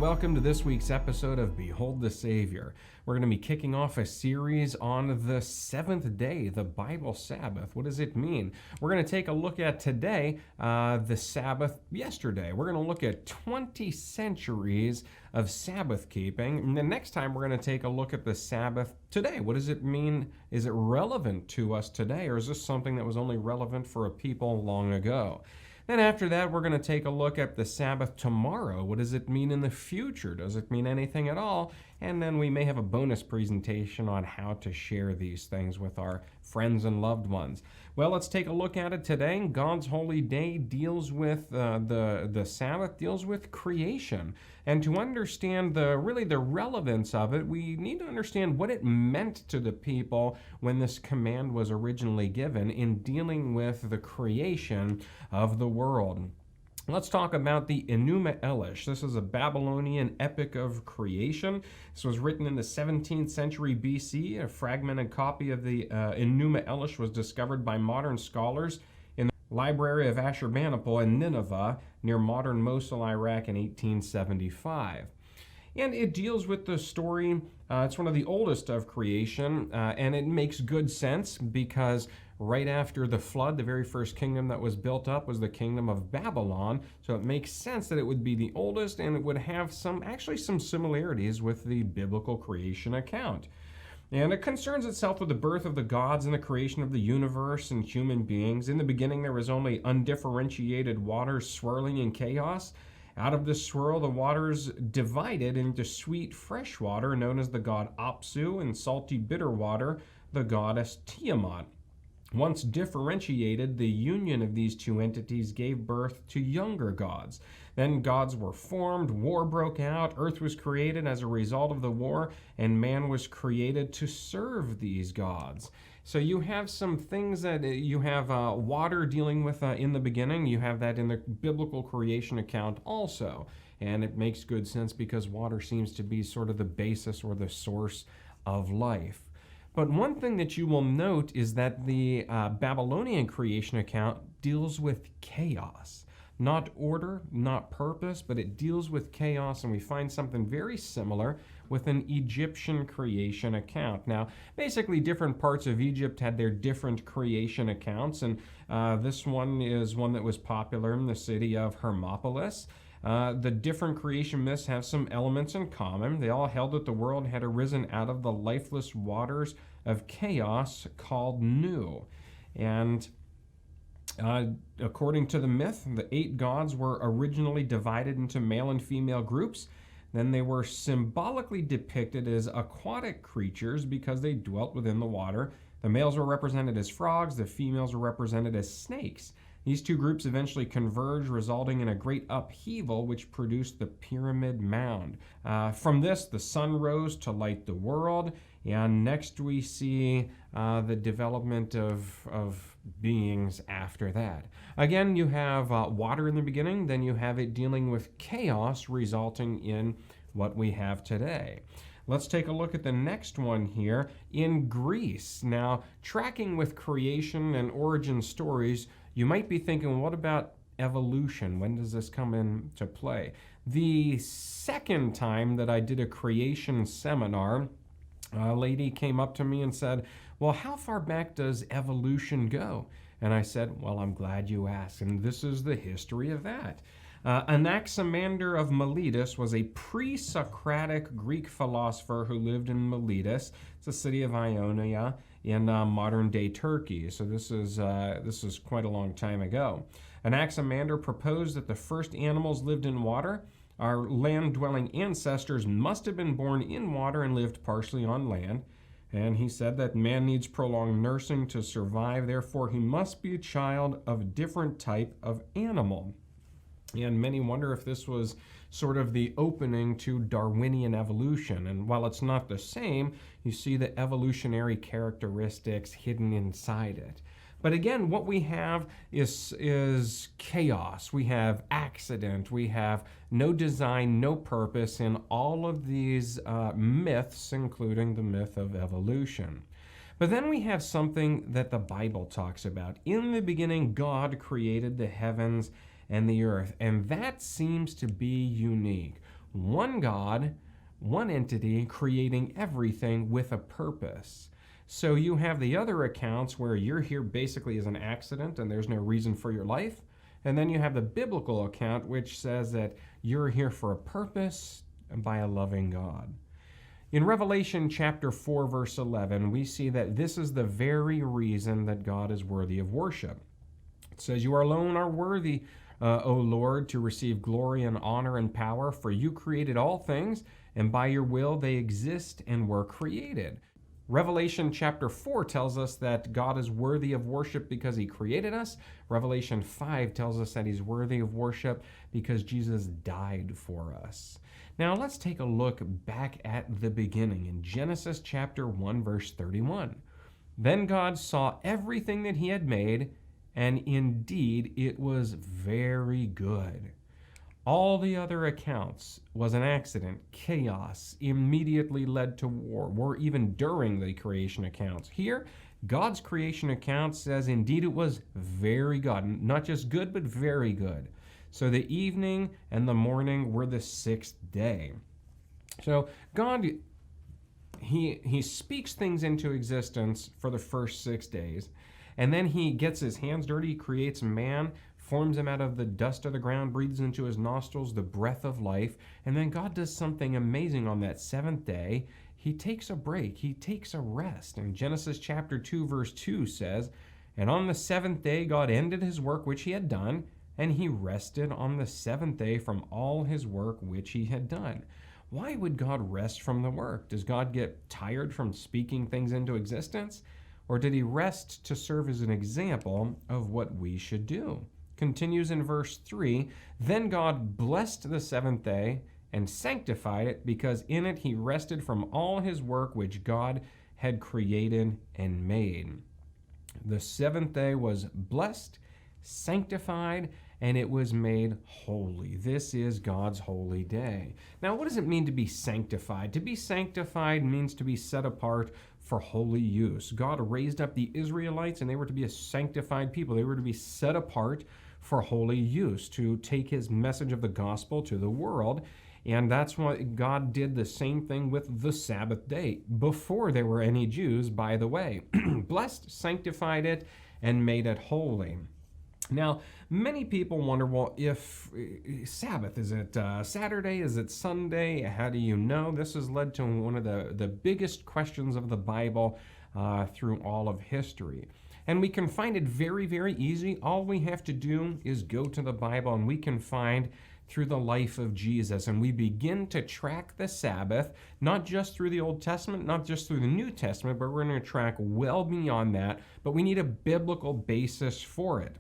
welcome to this week's episode of Behold the Savior. We're going to be kicking off a series on the seventh day, the Bible Sabbath. What does it mean? We're going to take a look at today, the Sabbath Yesterday. We're going to look at 20 centuries of Sabbath keeping. And then next time, we're going to take a look at the Sabbath today. What does it mean? Is it relevant to us today, or is this something that was only relevant for a people long ago? Then after that, we're going to take a look at the Sabbath tomorrow. What does it mean in the future? Does it mean anything at all? And then we may have a bonus presentation on how to share these things with our friends and loved ones. Well, let's take a look at it today. God's holy day deals with, the Sabbath deals with creation. And to understand the relevance of it, we need to understand what it meant to the people when this command was originally given in dealing with the creation of the world. Let's talk about the Enuma Elish. This is a Babylonian epic of creation. This was written in the 17th century BC. A fragmented copy of the Enuma Elish was discovered by modern scholars in the Library of Ashurbanipal in Nineveh, near modern Mosul, Iraq, in 1875. And it deals with the story. It's one of the oldest of creation, and it makes good sense because right after the flood, the very first kingdom that was built up was the kingdom of Babylon. So it makes sense that it would be the oldest, and it would have some similarities with the biblical creation account. And it concerns itself with the birth of the gods and the creation of the universe and human beings. In the beginning, there was only undifferentiated waters swirling in chaos. Out of this swirl, the waters divided into sweet fresh water, known as the god Apsu, and salty bitter water, the goddess Tiamat. Once differentiated, the union of these two entities gave birth to younger gods. Then gods were formed, war broke out, earth was created as a result of the war, and man was created to serve these gods. So you have some things that you have water dealing with in the beginning. You have that in the biblical creation account also. And it makes good sense because water seems to be sort of the basis or the source of life. But one thing that you will note is that the Babylonian creation account deals with chaos. Not order, not purpose, but it deals with chaos, and we find something very similar with an Egyptian creation account. Now, basically different parts of Egypt had their different creation accounts, and this one is one that was popular in the city of Hermopolis. The different creation myths have some elements in common. They all held that the world had arisen out of the lifeless waters of chaos called Nu. And according to the myth, the 8 gods were originally divided into male and female groups. Then they were symbolically depicted as aquatic creatures because they dwelt within the water. The males were represented as frogs, the females were represented as snakes. These two groups eventually converged, resulting in a great upheaval which produced the Pyramid Mound. From this, the sun rose to light the world, and next we see the development of beings after that. Again, you have water in the beginning, then you have it dealing with chaos, resulting in what we have today. Let's take a look at the next one here in Greece. Now, tracking with creation and origin stories, you might be thinking, what about evolution? When does this come into play? The second time that I did a creation seminar, a lady came up to me and said, well, how far back does evolution go? And I said, well, I'm glad you asked, and this is the history of that. Anaximander of Miletus was a pre-Socratic Greek philosopher who lived in Miletus. It's a city of Ionia in modern-day Turkey. So this is quite a long time ago. Anaximander proposed that the first animals lived in water. Our land-dwelling ancestors must have been born in water and lived partially on land. And he said that man needs prolonged nursing to survive. Therefore, he must be a child of a different type of animal. And many wonder if this was sort of the opening to Darwinian evolution. And while it's not the same, you see the evolutionary characteristics hidden inside it. But again, what we have is chaos. We have accident. We have no design, no purpose in all of these myths, including the myth of evolution. But then we have something that the Bible talks about. In the beginning, God created the heavens and the earth, and that seems to be unique. one God, one entity creating everything with a purpose. So you have the other accounts where you're here basically as an accident and there's no reason for your life. And then you have the biblical account which says that you're here for a purpose and by a loving God. In Revelation chapter 4, verse 11, we see that this is the very reason that God is worthy of worship. It says, "You alone are worthy, O Lord, to receive glory and honor and power, for you created all things, and by your will they exist and were created." Revelation chapter 4 tells us that God is worthy of worship because he created us. Revelation 5 tells us that he's worthy of worship because Jesus died for us. Now let's take a look back at the beginning in Genesis chapter 1, verse 31. "Then God saw everything that he had made, and indeed it was very good." All the other accounts was an accident, chaos, immediately led to war even during the creation accounts. Here, God's creation account says indeed it was very good, not just good, but very good. So the evening and the morning were the sixth day. So God, he speaks things into existence for the first 6 days, and then he gets his hands dirty, creates man, forms him out of the dust of the ground, breathes into his nostrils the breath of life, and then God does something amazing on that seventh day. He takes a break, he takes a rest. And Genesis chapter 2, verse 2 says, "And on the seventh day God ended his work which he had done, and he rested on the seventh day from all his work which he had done." Why would God rest from the work? Does God get tired from speaking things into existence? Or did he rest to serve as an example of what we should do? Continues in verse 3, "Then God blessed the seventh day and sanctified it, because in it he rested from all his work which God had created and made." The seventh day was blessed, sanctified, and it was made holy. This is God's holy day. Now, what does it mean to be sanctified? To be sanctified means to be set apart for holy use. God raised up the Israelites, and they were to be a sanctified people. They were to be set apart for holy use, to take his message of the gospel to the world. And that's why God did the same thing with the Sabbath day, before there were any Jews, by the way. Blessed, sanctified it, and made it holy. Now, many people wonder, well, if Sabbath, is it Saturday? Is it Sunday? How do you know? This has led to one of the biggest questions of the Bible through all of history. And we can find it very, very easy. All we have to do is go to the Bible, and we can find through the life of Jesus. And we begin to track the Sabbath, not just through the Old Testament, not just through the New Testament, but we're going to track well beyond that. But we need a biblical basis for it,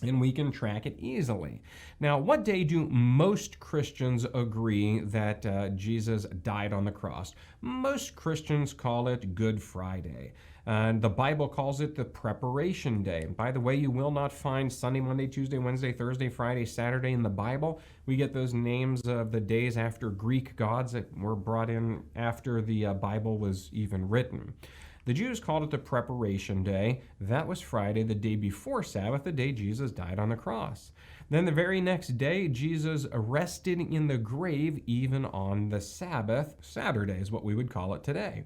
and we can track it easily. Now, what day do most Christians agree that Jesus died on the cross? Most Christians call it Good Friday. And the Bible calls it the preparation day. By the way, you will not find Sunday, Monday, Tuesday, Wednesday, Thursday, Friday, Saturday in the Bible. We get those names of the days after Greek gods that were brought in after the Bible was even written. The Jews called it the preparation day. That was Friday, the day before Sabbath, the day Jesus died on the cross. Then the very next day, Jesus rested in the grave even on the Sabbath. Saturday is what we would call it today.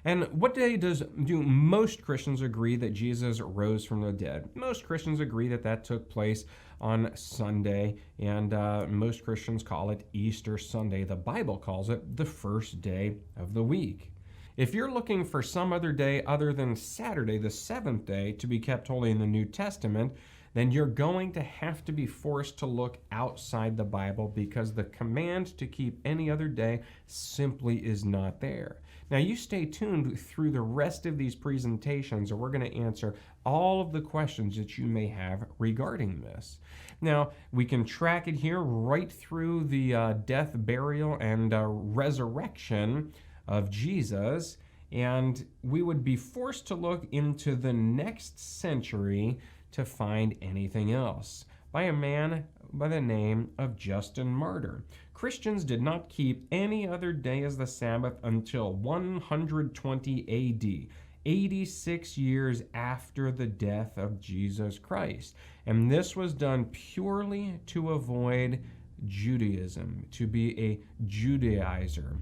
And what day do most Christians agree that Jesus rose from the dead? Most Christians agree that that took place on Sunday, and most Christians call it Easter Sunday. The Bible calls it the first day of the week. If you're looking for some other day other than Saturday, the seventh day, to be kept holy in the New Testament, then you're going to have to be forced to look outside the Bible, because the command to keep any other day simply is not there. Now, you stay tuned through the rest of these presentations, or we're going to answer all of the questions that you may have regarding this. Now, we can track it here right through the death, burial, and resurrection of Jesus, and we would be forced to look into the next century to find anything else by a man by the name of Justin Martyr. Christians did not keep any other day as the Sabbath until 120 AD, 86 years after the death of Jesus Christ. And this was done purely to avoid Judaism, to be a Judaizer.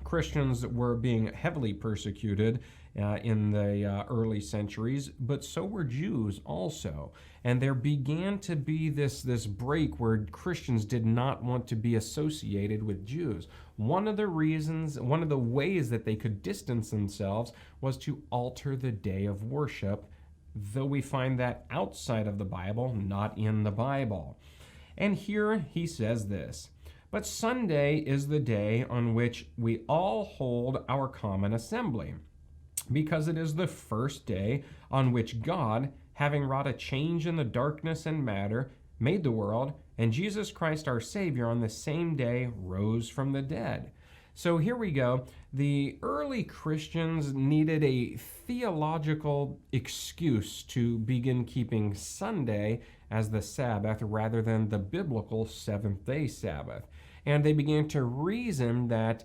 Christians were being heavily persecuted in the early centuries, but so were Jews also. And there began to be this break where Christians did not want to be associated with Jews. One of the ways that they could distance themselves was to alter the day of worship, though we find that outside of the Bible, not in the Bible. And here he says this: "But Sunday is the day on which we all hold our common assembly, because it is the first day on which God, having wrought a change in the darkness and matter, made the world, and Jesus Christ our Savior on the same day rose from the dead." So here we go. The early Christians needed a theological excuse to begin keeping Sunday as the Sabbath rather than the biblical seventh-day Sabbath. And they began to reason that,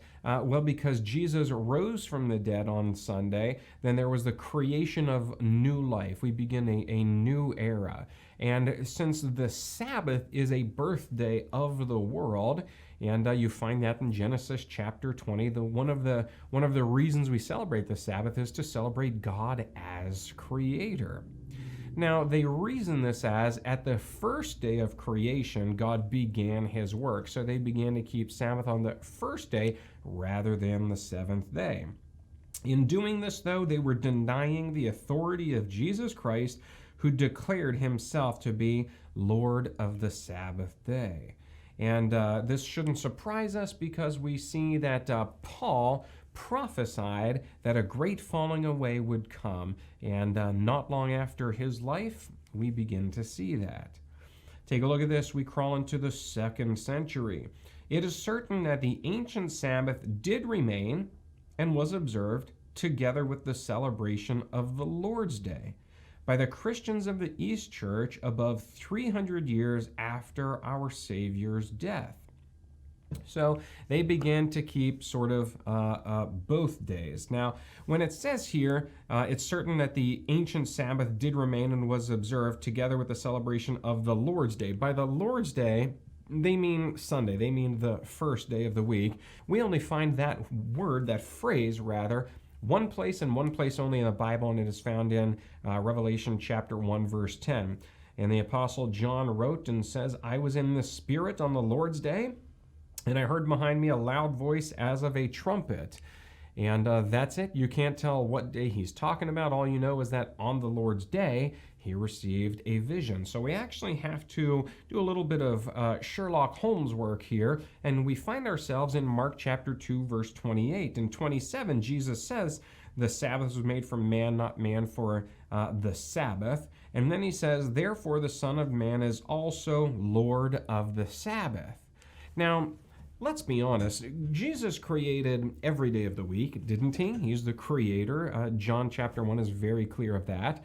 because Jesus rose from the dead on Sunday, then there was the creation of new life. We begin a new era. And since the Sabbath is a birthday of the world, and you find that in Genesis chapter 20, one of the reasons we celebrate the Sabbath is to celebrate God as creator. Now, they reason this as at the first day of creation, God began his work. So they began to keep Sabbath on the first day rather than the seventh day. In doing this, though, they were denying the authority of Jesus Christ, who declared himself to be Lord of the Sabbath day. And this shouldn't surprise us because we see that Paul prophesied that a great falling away would come, and not long after his life, we begin to see that. Take a look at this. We crawl into the 2nd century. It is certain that the ancient Sabbath did remain and was observed together with the celebration of the Lord's Day by the Christians of the East Church above 300 years after our Savior's death. So they began to keep sort of both days. Now, when it says here, it's certain that the ancient Sabbath did remain and was observed together with the celebration of the Lord's Day. By the Lord's Day, they mean Sunday. They mean the first day of the week. We only find that word, that phrase rather, one place and one place only in the Bible, and it is found in Revelation chapter 1, verse 10. And the Apostle John wrote and says, "I was in the Spirit on the Lord's day, and I heard behind me a loud voice as of a trumpet." And that's it. You can't tell what day he's talking about. All you know is that on the Lord's day, he received a vision. So we actually have to do a little bit of Sherlock Holmes work here, and we find ourselves in Mark chapter 2, verse 28. In 27, Jesus says, "The Sabbath was made for man, not man for the Sabbath." And then he says, "Therefore the Son of Man is also Lord of the Sabbath." Now, let's be honest. Jesus created every day of the week, didn't he? He's the creator. John chapter 1 is very clear of that.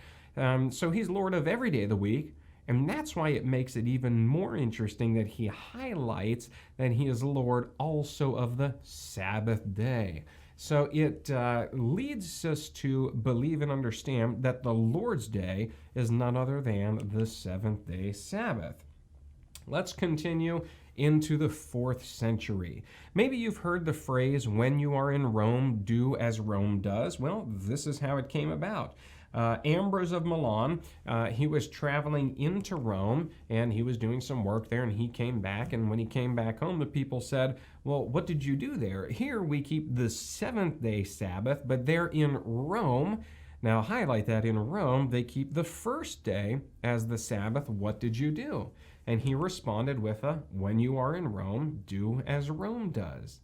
So he's Lord of every day of the week. And that's why it makes it even more interesting that he highlights that he is Lord also of the Sabbath day. So it leads us to believe and understand that the Lord's Day is none other than the seventh-day Sabbath. Let's continue into the 4th century. Maybe you've heard the phrase, "When you are in Rome, do as Rome does." Well, this is how it came about. Ambrose of Milan, he was traveling into Rome, and he was doing some work there, and he came back, and when he came back home, the people said, "Well, what did you do there? Here we keep the seventh-day Sabbath, but there in Rome," now highlight that, in Rome, they keep the first day as the Sabbath. What did you do? And he responded with "When you are in Rome, do as Rome does."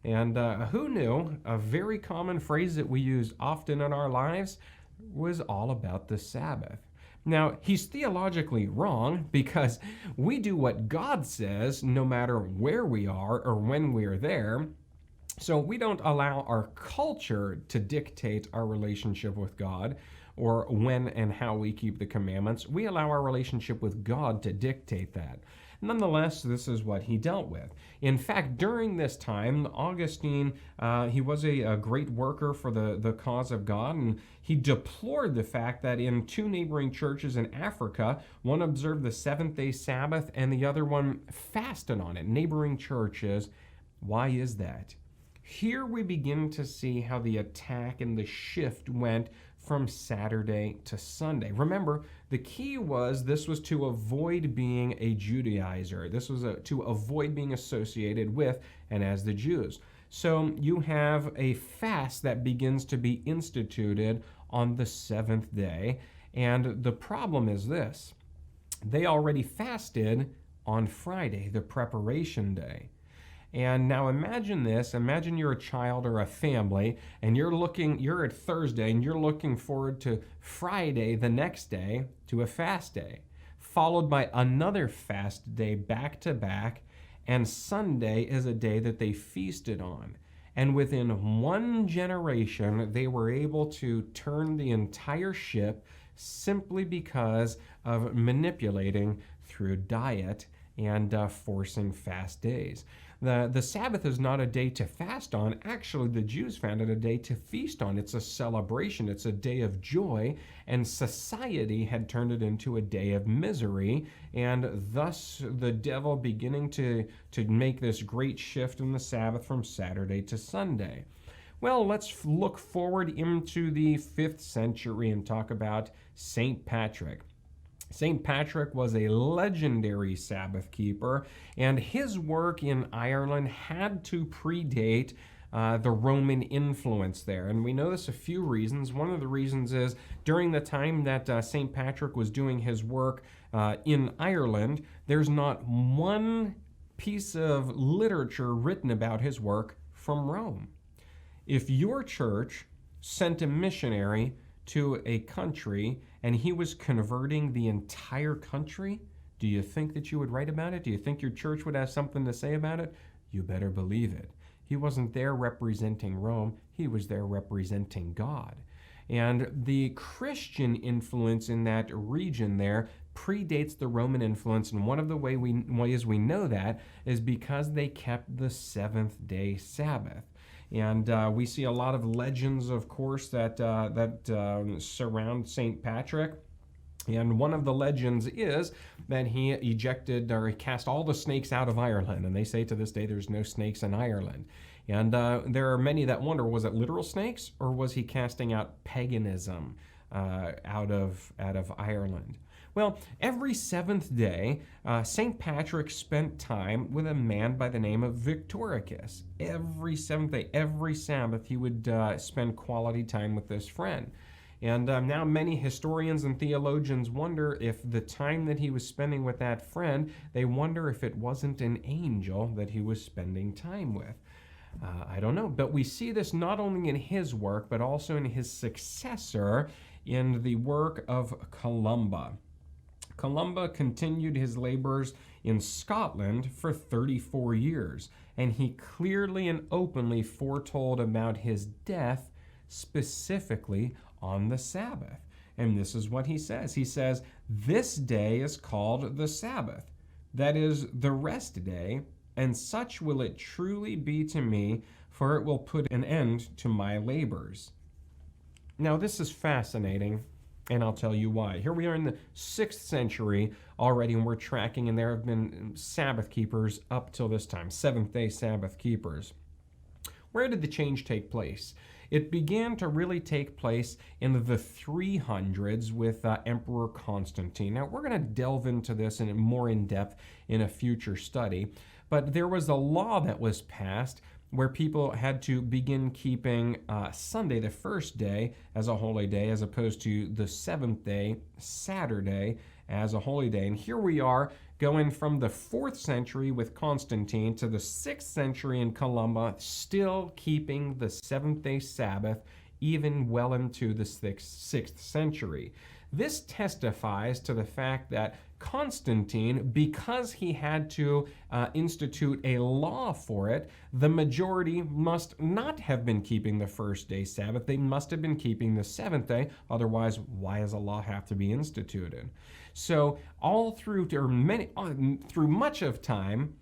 And who knew? A very common phrase that we use often in our lives was all about the Sabbath. Now, he's theologically wrong because we do what God says no matter where we are or when we are there. So we don't allow our culture to dictate our relationship with God or when and how we keep the commandments. We allow our relationship with God to dictate that. Nonetheless, this is what he dealt with. In fact, during this time, Augustine, he was a great worker for the cause of God, and he deplored the fact that in two neighboring churches in Africa, one observed the seventh-day Sabbath and the other one fasted on it, neighboring churches. Why is that? Here we begin to see how the attack and the shift went from Saturday to Sunday. Remember, the key was this was to avoid being a Judaizer. This was to avoid being associated with and as the Jews. So you have a fast that begins to be instituted on the seventh day. And the problem is this: they already fasted on Friday, the preparation day. And now imagine this, imagine you're a child or a family and you're at Thursday and you're looking forward to Friday the next day to a fast day, followed by another fast day back to back, and Sunday is a day that they feasted on. And within one generation, they were able to turn the entire ship simply because of manipulating through diet and forcing fast days. The Sabbath is not a day to fast on. Actually, the Jews found it a day to feast on. It's a celebration. It's a day of joy, and society had turned it into a day of misery, and thus the devil beginning to make this great shift in the Sabbath from Saturday to Sunday. Well, let's look forward into the 5th century and talk about St. Patrick. St. Patrick was a legendary Sabbath keeper, and his work in Ireland had to predate the Roman influence there. And we know this a few reasons. One of the reasons is during the time that St. Patrick was doing his work in Ireland, there's not one piece of literature written about his work from Rome. If your church sent a missionary to a country and he was converting the entire country, do you think that you would write about it? Do you think your church would have something to say about it? You better believe it. He wasn't there representing Rome. He was there representing God. And the Christian influence in that region there predates the Roman influence, and one of the ways we know that is because they kept the seventh-day Sabbath. And we see a lot of legends, of course, that surround St. Patrick. And one of the legends is that he ejected or he cast all the snakes out of Ireland. And they say to this day there's no snakes in Ireland. And there are many that wonder, was it literal snakes or was he casting out paganism out of Ireland? Well, every seventh day, St. Patrick spent time with a man by the name of Victoricus. Every seventh day, every Sabbath, he would spend quality time with this friend. And now many historians and theologians wonder if the time that he was spending with that friend, they wonder if it wasn't an angel that he was spending time with. I don't know, but we see this not only in his work, but also in his successor in the work of Columba. Columba continued his labors in Scotland for 34 years, and he clearly and openly foretold about his death, specifically on the Sabbath. And this is what he says. He says, "This day is called the Sabbath, that is the rest day, and such will it truly be to me, for it will put an end to my labors." Now, this is fascinating, and I'll tell you why. Here we are in the 6th century already, and we're tracking, and there have been Sabbath keepers up till this time, seventh-day Sabbath keepers. Where did the change take place? It began to really take place in the 300s with Emperor Constantine. Now, we're going to delve into this more in depth in a future study, but there was a law that was passed where people had to begin keeping Sunday, the first day, as a holy day, as opposed to the seventh day, Saturday, as a holy day. And here we are going from the 4th century with Constantine to the 6th century in Columba, still keeping the seventh-day Sabbath even well into the 6th century. This testifies to the fact that Constantine, because he had to institute a law for it, the majority must not have been keeping the first day Sabbath. They must have been keeping the 7th day. Otherwise, why does a law have to be instituted? So all through much of time,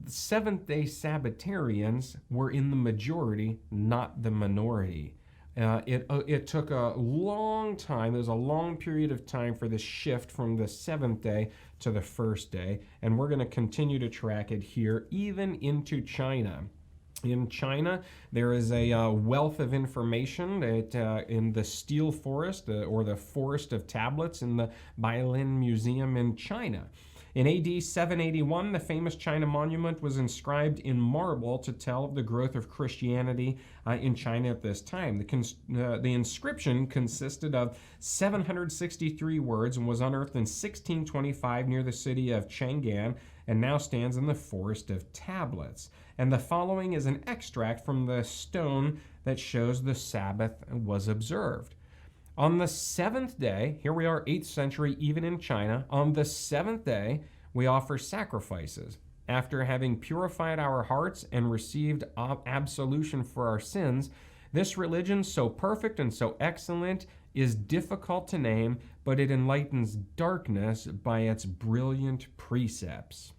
the 7th day Sabbatarians were in the majority, not the minority. It took a long time. There's a long period of time for this shift from the 7th day to the first day, and we're going to continue to track it here, even into China. In China, there is a wealth of information in the Steel Forest, or the Forest of Tablets in the Bailin Museum in China. In AD 781, the famous China monument was inscribed in marble to tell of the growth of Christianity in China at this time. The inscription consisted of 763 words and was unearthed in 1625 near the city of Chang'an, and now stands in the Forest of Tablets. And the following is an extract from the stone that shows the Sabbath was observed. On the 7th day, here we are, 8th century, even in China, on the 7th day, we offer sacrifices. After having purified our hearts and received absolution for our sins, this religion, so perfect and so excellent, is difficult to name, but it enlightens darkness by its brilliant precepts.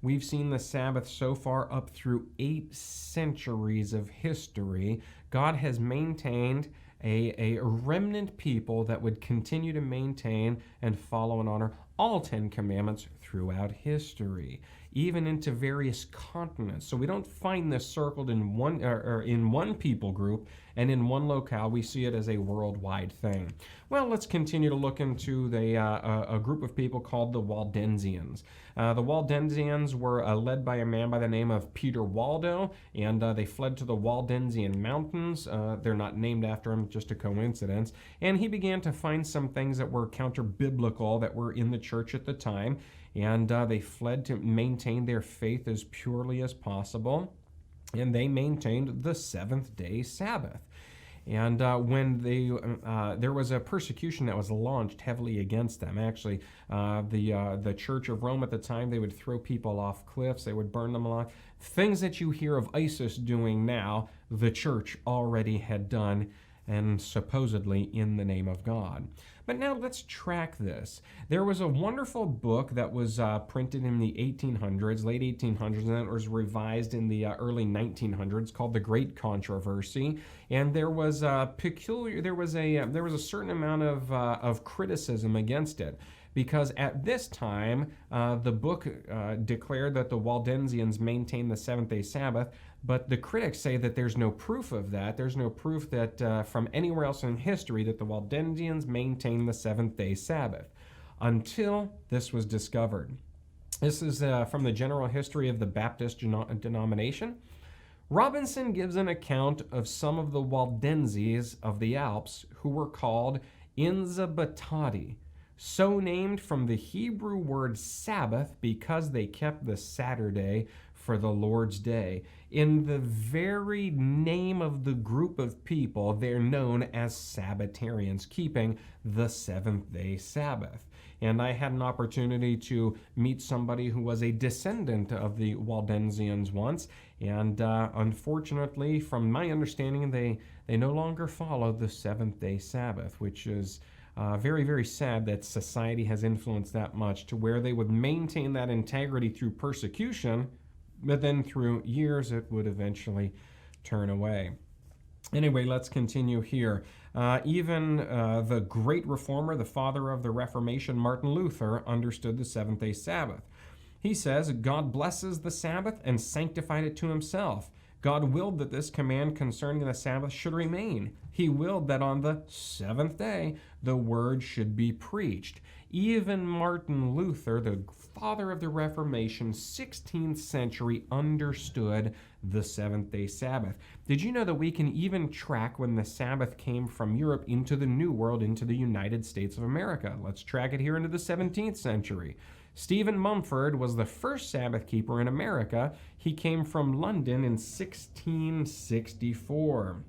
We've seen the Sabbath so far up through 8 centuries of history. God has maintained a remnant people that would continue to maintain and follow and honor all 10 commandments throughout history, even into various continents. So we don't find this circled in one people group and in one locale. We see it as a worldwide thing. Well, let's continue to look into a group of people called the Waldensians. The Waldensians were led by a man by the name of Peter Waldo, and they fled to the Waldensian Mountains. They're not named after him, just a coincidence. And he began to find some things that were counter-biblical that were in the church at the time, and they fled to maintain their faith as purely as possible, and they maintained the 7th day Sabbath. And when there was a persecution that was launched heavily against them. Actually, the Church of Rome at the time, they would throw people off cliffs, they would burn them alive. Things that you hear of ISIS doing now, the church already had done, and supposedly in the name of God. But now let's track this. There was a wonderful book that was printed in the 1800s, late 1800s, and then it was revised in the early 1900s, called The Great Controversy. And there was a certain amount of criticism against it, because at this time the book declared that the Waldensians maintained the 7th day Sabbath. But the critics say that there's no proof of that. There's no proof that from anywhere else in history that the Waldensians maintained the 7th day Sabbath until this was discovered. This is from the General History of the Baptist Denomination. Robinson gives an account of some of the Waldenses of the Alps who were called Inzabatati, so named from the Hebrew word Sabbath because they kept the Saturday for the Lord's day. In the very name of the group of people, they're known as Sabbatarians, keeping the 7th day Sabbath. And I had an opportunity to meet somebody who was a descendant of the Waldensians once, and unfortunately, from my understanding, they no longer follow the 7th day Sabbath, which is very, very sad that society has influenced that much to where they would maintain that integrity through persecution, but then through years it would eventually turn away. Anyway, let's continue here. Even the great reformer, the father of the Reformation, Martin Luther, understood the 7th day Sabbath. He says, God blesses the Sabbath and sanctified it to himself. God willed that this command concerning the Sabbath should remain. He willed that on the 7th day the word should be preached. Even Martin Luther, the father of the Reformation, 16th century, understood the 7th day Sabbath. Did you know that we can even track when the Sabbath came from Europe into the New World, into the United States of America? Let's track it here into the 17th century. Stephen Mumford was the first Sabbath keeper in America. He came from London in 1664.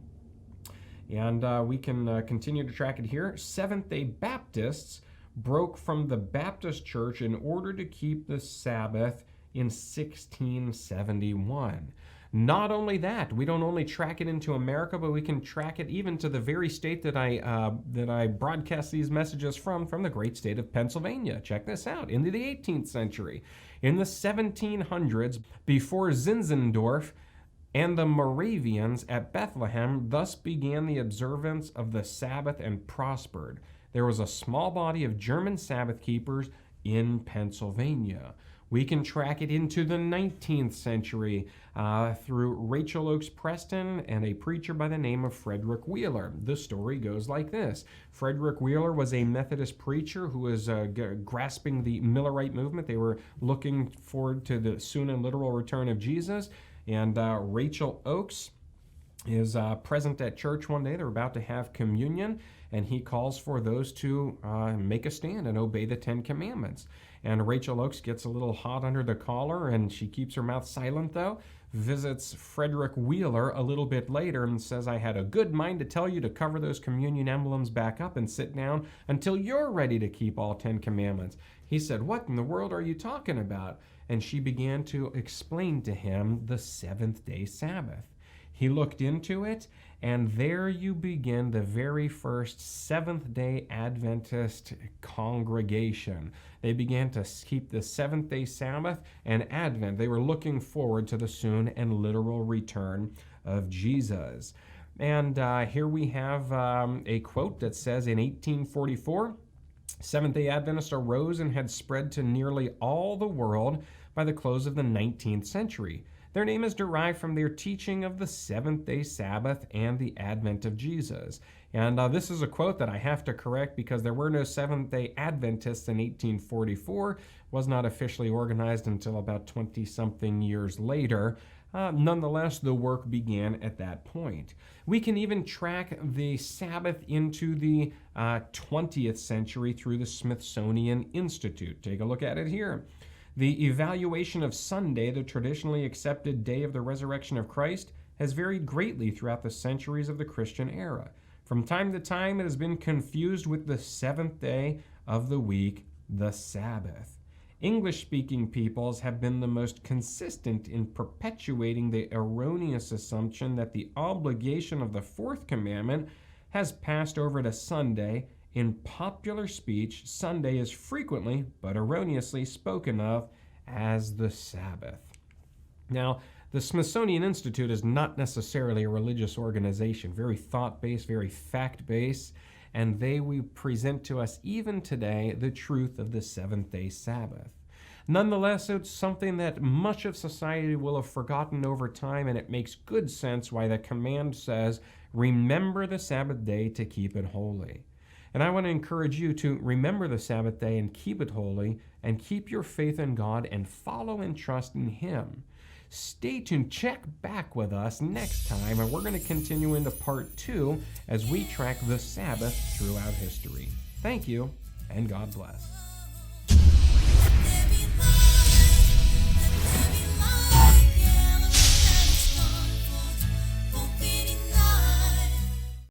And we can continue to track it here. Seventh-day Baptists broke from the Baptist Church in order to keep the Sabbath in 1671. Not only that, we don't only track it into America, but we can track it even to the very state that I broadcast these messages from the great state of Pennsylvania. Check this out. Into the 18th century. In the 1700s, before Zinzendorf and the Moravians at Bethlehem thus began the observance of the Sabbath and prospered. There was a small body of German Sabbath keepers in Pennsylvania. We can track it into the 19th century through Rachel Oakes Preston and a preacher by the name of Frederick Wheeler. The story goes like this. Frederick Wheeler was a Methodist preacher who was grasping the Millerite movement. They were looking forward to the soon and literal return of Jesus. And Rachel Oakes is present at church one day. They're about to have communion, and he calls for those to make a stand and obey the Ten Commandments. And Rachel Oakes gets a little hot under the collar, and she keeps her mouth silent, though, visits Frederick Wheeler a little bit later and says, I had a good mind to tell you to cover those communion emblems back up and sit down until you're ready to keep all 10 commandments. He said, what in the world are you talking about? And she began to explain to him the seventh-day Sabbath. He looked into it, and there you begin the very first Seventh-day Adventist congregation. They began to keep the seventh-day Sabbath and Advent. They were looking forward to the soon and literal return of Jesus. And here we have a quote that says, in 1844, Seventh-day Adventists arose and had spread to nearly all the world by the close of the 19th century. Their name is derived from their teaching of the seventh-day Sabbath and the advent of Jesus. And this is a quote that I have to correct because there were no Seventh-day Adventists in 1844. Was not officially organized until about 20-something years later. Nonetheless, the work began at that point. We can even track the Sabbath into the 20th century through the Smithsonian Institute. Take a look at it here. The evaluation of Sunday, the traditionally accepted day of the resurrection of Christ, has varied greatly throughout the centuries of the Christian era. From time to time, it has been confused with the seventh day of the week, the Sabbath. English-speaking peoples have been the most consistent in perpetuating the erroneous assumption that the obligation of the fourth commandment has passed over to Sunday. In popular speech, Sunday is frequently, but erroneously, spoken of as the Sabbath. Now, the Smithsonian Institute is not necessarily a religious organization, very thought-based, very fact-based, and they will present to us even today the truth of the seventh-day Sabbath. Nonetheless, it's something that much of society will have forgotten over time, and it makes good sense why the command says, remember the Sabbath day to keep it holy. And I want to encourage you to remember the Sabbath day and keep it holy, and keep your faith in God and follow and trust in Him. Stay tuned. Check back with us next time, and we're going to continue into part 2 as we track the Sabbath throughout history. Thank you, and God bless.